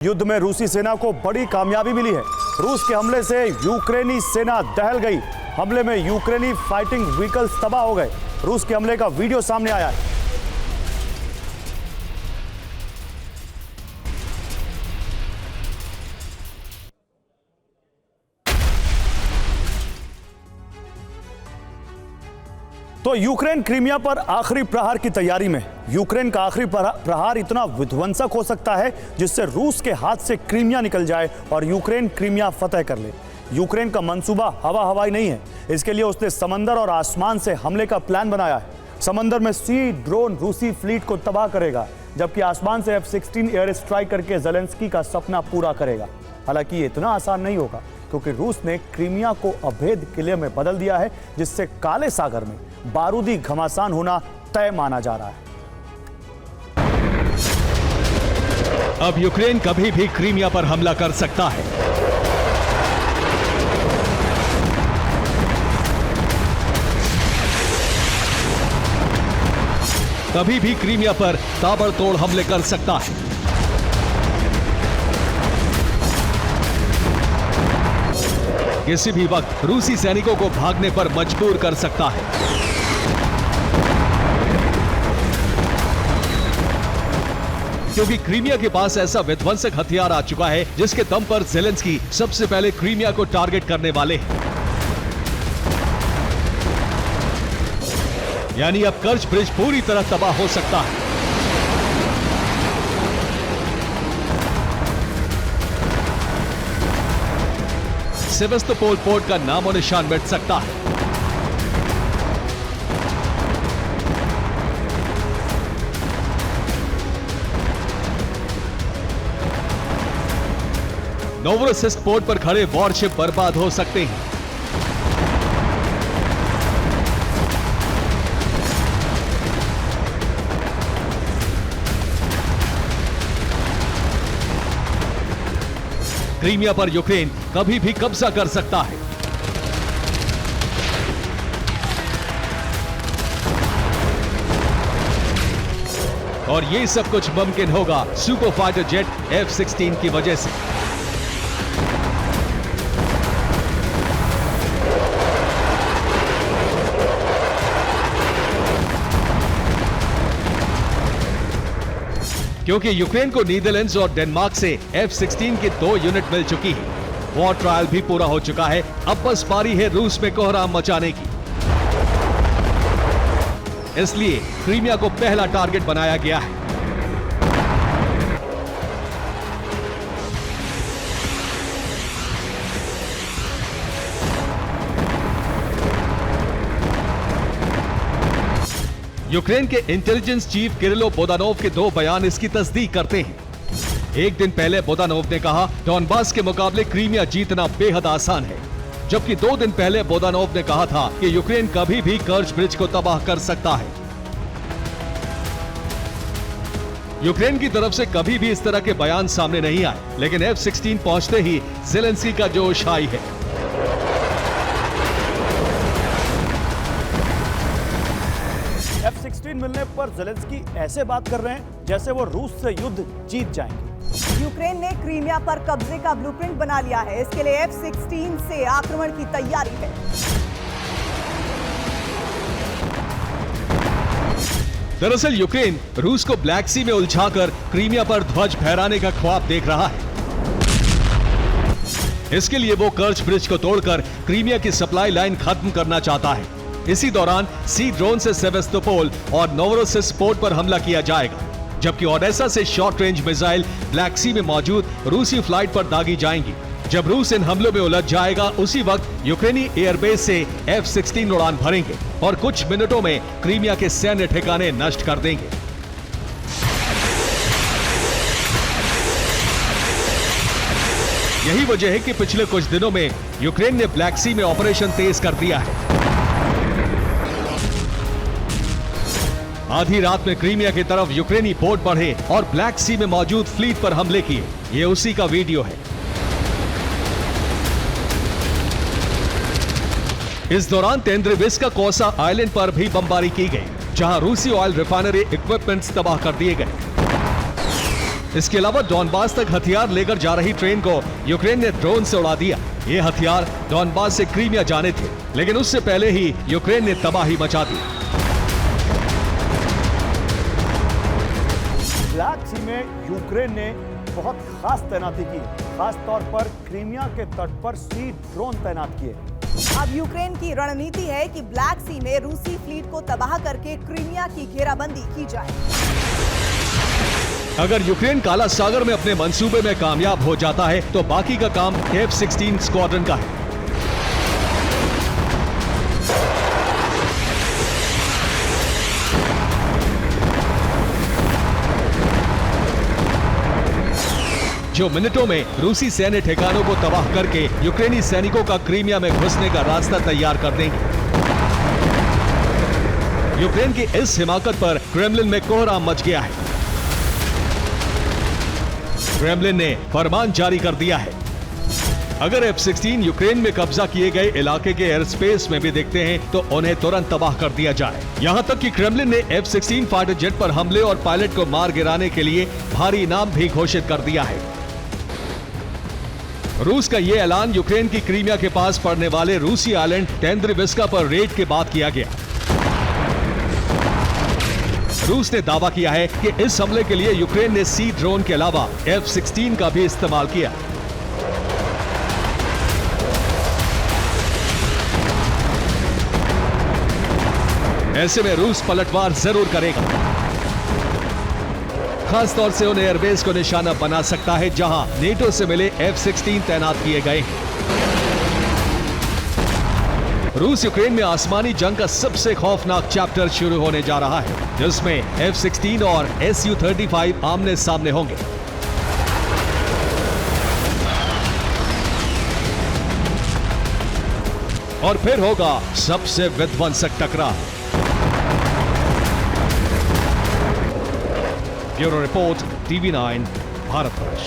युद्ध में रूसी सेना को बड़ी कामयाबी मिली है। रूस के हमले से यूक्रेनी सेना दहल गई। हमले में यूक्रेनी फाइटिंग व्हीकल्स तबाह हो गए। रूस के हमले का वीडियो सामने आया है। तो यूक्रेन क्रीमिया पर आखिरी प्रहार की तैयारी में। यूक्रेन का आखिरी प्रहार इतना विध्वंसक हो सकता है जिससे रूस के हाथ से क्रीमिया निकल जाए और यूक्रेन क्रीमिया फतह कर ले। यूक्रेन का मंसूबा हवाई नहीं है। इसके लिए उसने समंदर और आसमान से हमले का प्लान बनाया है। समंदर में सी ड्रोन रूसी फ्लीट को तबाह करेगा, जबकि आसमान से F-16 एयर स्ट्राइक करके ज़ेलेंस्की का सपना पूरा करेगा। हालांकि ये इतना आसान नहीं होगा, क्योंकि रूस ने क्रीमिया को अभेद किले में बदल दिया है, जिससे काले सागर में बारूदी घमासान होना तय माना जा रहा है। अब यूक्रेन कभी भी क्रीमिया पर हमला कर सकता है। कभी भी क्रीमिया पर ताबड़तोड़ हमले कर सकता है। किसी भी वक्त रूसी सैनिकों को भागने पर मजबूर कर सकता है। क्योंकि क्रीमिया के पास ऐसा विध्वंसक हथियार आ चुका है जिसके दम पर ज़ेलेंस्की सबसे पहले क्रीमिया को टारगेट करने वाले हैं। यानी अब कर्च ब्रिज पूरी तरह तबाह हो सकता है। सेवास्तोपोल पोर्ट का नामो निशान मिट सकता है। नोवरोसिस्क पोर्ट पर खड़े वॉरशिप बर्बाद हो सकते हैं। क्रीमिया पर यूक्रेन कभी भी कब्जा कर सकता है। और ये सब कुछ मुमकिन होगा सुपर फाइटर जेट F-16 की वजह से। क्योंकि यूक्रेन को नीदरलैंड्स और डेनमार्क से F-16 की 2 यूनिट मिल चुकी है। वॉर ट्रायल भी पूरा हो चुका है। अब बस बारी है रूस में कोहराम मचाने की। इसलिए क्रीमिया को पहला टारगेट बनाया गया है। यूक्रेन के इंटेलिजेंस चीफ किरिलो बोदानोव के 2 बयान इसकी तस्दीक करते हैं। एक दिन पहले बोदानोव ने कहा डॉनबास के मुकाबले क्रीमिया जीतना बेहद आसान है, जबकि 2 दिन पहले बोदानोव ने कहा था कि यूक्रेन कभी भी कर्च ब्रिज को तबाह कर सकता है। यूक्रेन की तरफ से कभी भी इस तरह के बयान सामने नहीं आए, लेकिन F-16 पहुंचते ही ज़ेलेंस्की का जोश हाई है। F-16 मिलने पर ज़ेलेंस्की ऐसे बात कर रहे हैं जैसे वो रूस से युद्ध जीत जाएंगे। यूक्रेन ने क्रीमिया पर कब्जे का ब्लूप्रिंट बना लिया है। इसके लिए F-16 से आक्रमण की तैयारी है। दरअसल यूक्रेन रूस को ब्लैक सी में उलझाकर क्रीमिया पर ध्वज फहराने का ख्वाब देख रहा है। इसके लिए वो कर्च ब्रिज को तोड़कर क्रीमिया की सप्लाई लाइन खत्म करना चाहता है। इसी दौरान सी ड्रोन से सेवास्तोपोल और नोवरोसिस्क पोर्ट पर हमला किया जाएगा, जबकि ओडेसा से शॉर्ट रेंज मिसाइल ब्लैक सी में मौजूद रूसी फ्लाइट पर दागी जाएंगी। जब रूस इन हमलों में उलझ जाएगा, उसी वक्त यूक्रेनी एयरबेस से F-16 उड़ान भरेंगे और कुछ मिनटों में क्रीमिया के सैन्य ठिकाने नष्ट कर देंगे। यही वजह है कि पिछले कुछ दिनों में यूक्रेन ने ब्लैक सी में ऑपरेशन तेज कर दिया है। आधी रात में क्रीमिया की तरफ यूक्रेनी बोट बढ़े और ब्लैक सी में मौजूद फ्लीट पर हमले किए। ये उसी का वीडियो है। इस दौरान तेंद्रिविस्का कोसा आइलैंड पर भी बमबारी की गई, जहां रूसी ऑयल रिफाइनरी इक्विपमेंट्स तबाह कर दिए गए। इसके अलावा डॉनबास तक हथियार लेकर जा रही ट्रेन को यूक्रेन ने ड्रोन से उड़ा दिया। ये हथियार डॉनबास से क्रीमिया जाने थे, लेकिन उससे पहले ही यूक्रेन ने तबाही मचा दी। ब्लैक सी में यूक्रेन ने बहुत खास तैनाती की, खास तौर पर क्रीमिया के तट पर सी ड्रोन तैनात किए। अब यूक्रेन की रणनीति है कि ब्लैक सी में रूसी फ्लीट को तबाह करके क्रीमिया की घेराबंदी की जाए। अगर यूक्रेन काला सागर में अपने मंसूबे में कामयाब हो जाता है तो बाकी का काम F-16 स्क्वाड्रन का है। जो मिनटों में रूसी सैन्य ठिकानों को तबाह करके यूक्रेनी सैनिकों का क्रीमिया में घुसने का रास्ता तैयार कर देंगे। यूक्रेन की इस हिमाकत पर क्रेमलिन में कोहराम मच गया है। क्रेमलिन ने फरमान जारी कर दिया है, अगर F-16 यूक्रेन में कब्जा किए गए इलाके के एयर स्पेस में भी दिखते हैं तो उन्हें तुरंत तबाह कर दिया जाए। यहां तक कि क्रेमलिन ने F-16 फाइटर जेट पर हमले और पायलट को मार गिराने के लिए भारी इनाम भी घोषित कर दिया है। रूस का यह ऐलान यूक्रेन की क्रीमिया के पास पड़ने वाले रूसी आइलैंड टेंद्रिविस्का पर रेड के बाद किया गया। रूस ने दावा किया है कि इस हमले के लिए यूक्रेन ने सी ड्रोन के अलावा F-16 का भी इस्तेमाल किया। ऐसे में रूस पलटवार जरूर करेगा, खास तौर से उन एयरबेस को निशाना बना सकता है जहां नेटो से मिले F-16 तैनात किए गए हैं। रूस यूक्रेन में आसमानी जंग का सबसे खौफनाक चैप्टर शुरू होने जा रहा है, जिसमें F-16 और Su-35 आमने सामने होंगे। और फिर होगा सबसे विध्वंसक टकराव। Bureau report, TV9, Bharatvarsh.